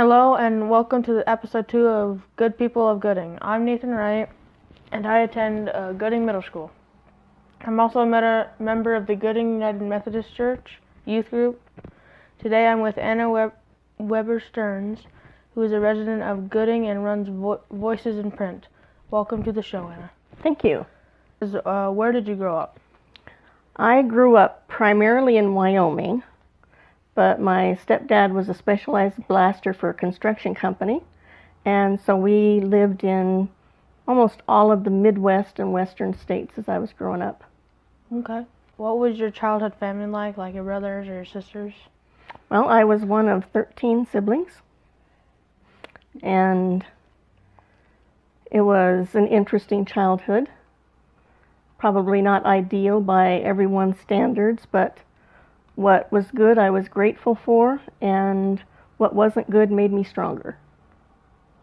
Hello and welcome to episode 2 of Good People of Gooding. I'm Nathan Wright and I attend Gooding Middle School. I'm also a member of the Gooding United Methodist Church youth group. Today I'm with Anna Weber Stearns, who is a resident of Gooding and runs Voices in Print. Welcome to the show, Anna. Thank you. Where did you grow up? I grew up primarily in Wyoming, but my stepdad was a specialized blaster for a construction company, and so we lived in almost all of the Midwest and Western states as I was growing up. Okay. What was your childhood family like your brothers or your sisters? Well, I was one of 13 siblings, and it was an interesting childhood. Probably not ideal by everyone's standards, but what was good I was grateful for, and what wasn't good made me stronger.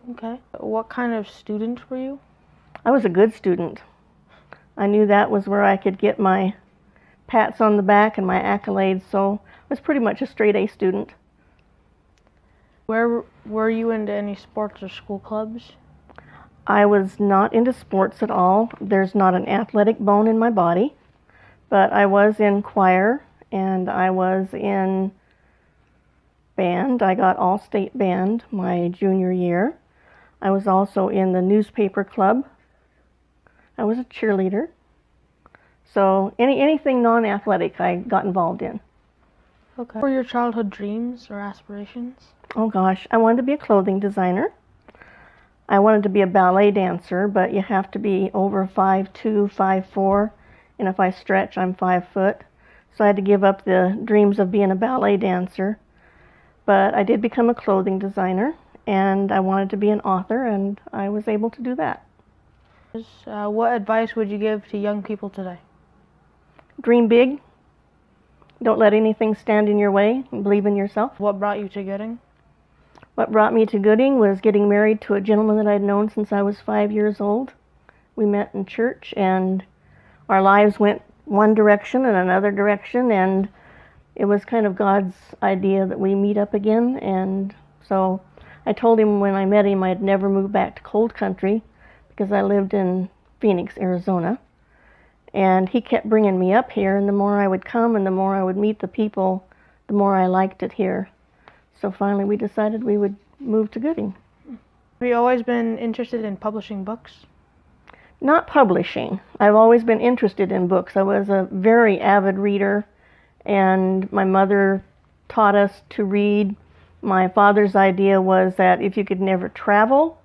Okay. What kind of student were you? I was a good student. I knew that was where I could get my pats on the back and my accolades, so I was pretty much a straight A student. Were you into any sports or school clubs? I was not into sports at all. There's not an athletic bone in my body, but I was in choir and I was in band. I got all-state band my junior year. I was also in the newspaper club. I was a cheerleader. So anything non-athletic I got involved in. Okay. What were your childhood dreams or aspirations? Oh gosh, I wanted to be a clothing designer. I wanted to be a ballet dancer, but you have to be over 5'2", 5'4", and if I stretch, I'm 5 foot. So I had to give up the dreams of being a ballet dancer. But I did become a clothing designer, and I wanted to be an author, and I was able to do that. What advice would you give to young people today? Dream big. Don't let anything stand in your way, and believe in yourself. What brought you to Gooding? What brought me to Gooding was getting married to a gentleman that I'd known since I was 5 years old. We met in church, and our lives went one direction and another direction, and it was kind of God's idea that we meet up again. And so I told him when I met him I'd never move back to cold country because I lived in Phoenix, Arizona. And he kept bringing me up here, and the more I would come and the more I would meet the people, the more I liked it here. So finally we decided we would move to Gooding. Have you always been interested in publishing books? Not publishing. I've always been interested in books. I was a very avid reader, and my mother taught us to read. My father's idea was that if you could never travel,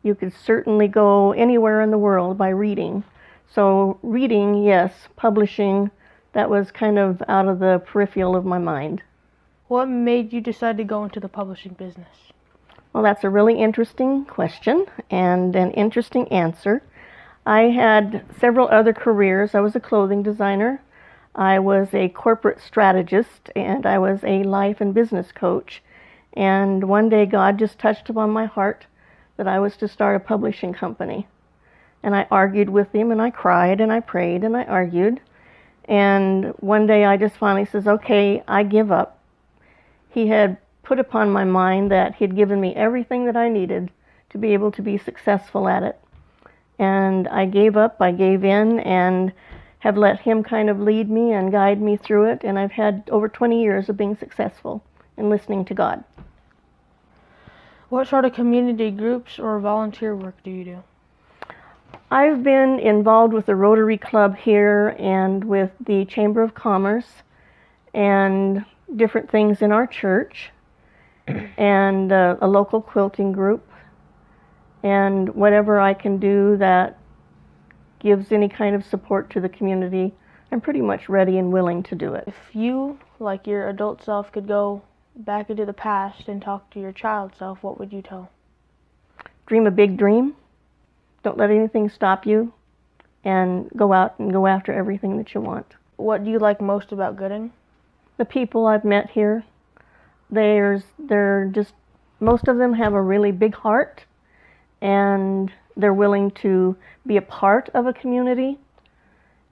you could certainly go anywhere in the world by reading. So reading, yes. Publishing, that was kind of out of the peripheral of my mind. What made you decide to go into the publishing business? Well, that's a really interesting question and an interesting answer. I had several other careers. I was a clothing designer. I was a corporate strategist, and I was a life and business coach. And one day God just touched upon my heart that I was to start a publishing company. And I argued with him, and I cried, and I prayed, and I argued. And one day I just finally says, okay, I give up. He had put upon my mind that he'd given me everything that I needed to be able to be successful at it. And I gave up, I gave in, and have let him kind of lead me and guide me through it. And I've had over 20 years of being successful in listening to God. What sort of community groups or volunteer work do you do? I've been involved with the Rotary Club here and with the Chamber of Commerce and different things in our church and a local quilting group. And whatever I can do that gives any kind of support to the community, I'm pretty much ready and willing to do it. If you, like your adult self, could go back into the past and talk to your child self, what would you tell? Dream a big dream. Don't let anything stop you, and go out and go after everything that you want. What do you like most about Gooding? The people I've met here, they're just, most of them have a really big heart, and they're willing to be a part of a community.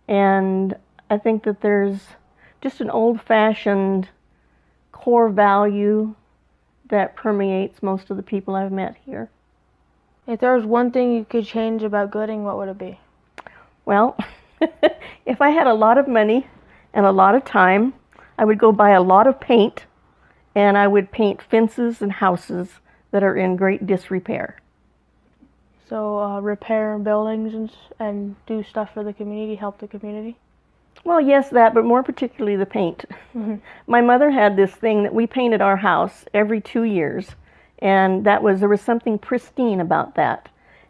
And I think that there's just an old-fashioned core value that permeates most of the people I've met here. If there was one thing you could change about Gooding, what would it be? Well, if I had a lot of money and a lot of time, I would go buy a lot of paint, and I would paint fences and houses that are in great disrepair. So repair buildings and do stuff for the community, help the community? Well, yes, that, but more particularly the paint. Mm-hmm. My mother had this thing that we painted our house every 2 years, and there was something pristine about that.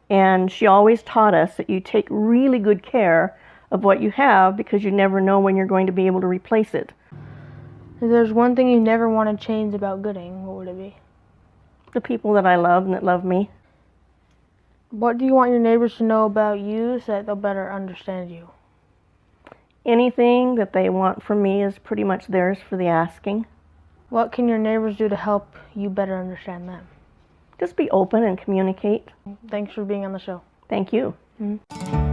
And she always taught us that you take really good care of what you have because you never know when you're going to be able to replace it. If there's one thing you never want to change about Gooding, what would it be? The people that I love and that love me. What do you want your neighbors to know about you so that they'll better understand you? Anything that they want from me is pretty much theirs for the asking. What can your neighbors do to help you better understand them? Just be open and communicate. Thanks for being on the show. Thank you. Mm-hmm.